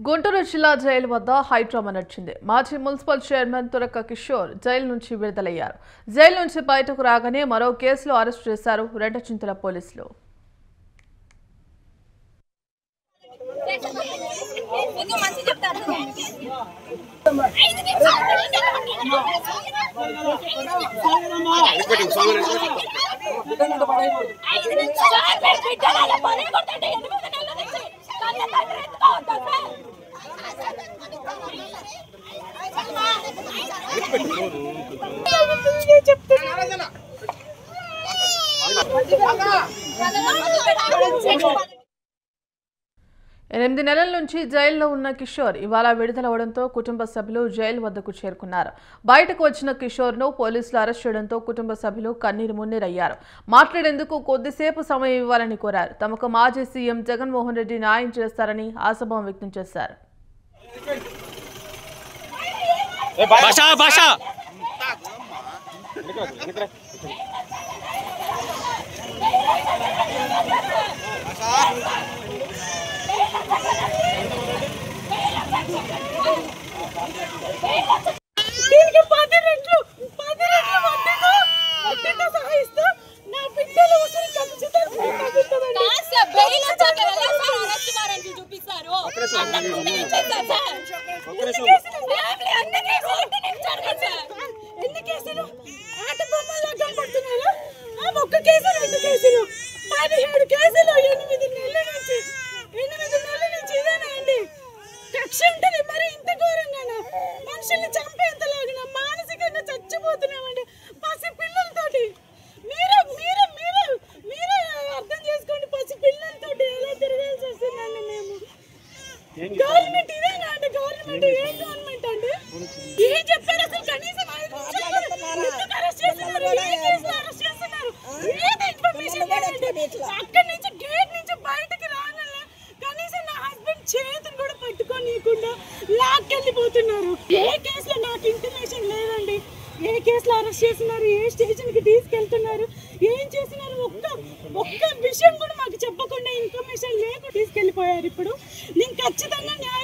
గుంటూరు జిల్లా జైలు వద్ద హైడ్రామా నడిచింది. మాజీ మున్సిపల్ చైర్మన్ తురక కిషోర్ జైలు నుంచి విడుదలయ్యారు. జైలు నుంచి బయటకు రాగానే మరో కేసులో అరెస్ట్ చేశారు రెంటచింతల పోలీసులు. ఎనిమిది నెలల నుంచి జైల్లో ఉన్న కిషోర్ ఇవాళ విడుదలవడంతో కుటుంబ సభ్యులు జైలు వద్దకు చేరుకున్నారు. బయటకు వచ్చిన కిషోర్ను పోలీసులు అరెస్ట్ చేయడంతో కుటుంబ సభ్యులు కన్నీరు మున్నీరయ్యారు. మాట్లాడేందుకు కొద్దిసేపు సమయం ఇవ్వాలని కోరారు. తమకు మాజీ సీఎం జగన్మోహన్ రెడ్డి న్యాయం చేస్తారని ఆశాభావం వ్యక్తం చేశారు. ఏ కేసులో నాకు ఇంటిమేషన్ లేదండి. ఏ కేసులో అరెస్ట్ చేస్తున్నారు, ఏ స్టేషన్కి తీసుకెళ్తున్నారు, ఏం చేస్తున్నారు, ఒక్క విషయం కూడా మాకు చెప్పకుండా ఇన్ఫర్మేషన్ లేకుండా తీసుకెళ్ళిపోయారు. ఇప్పుడు నేను ఖచ్చితంగా న్యాయ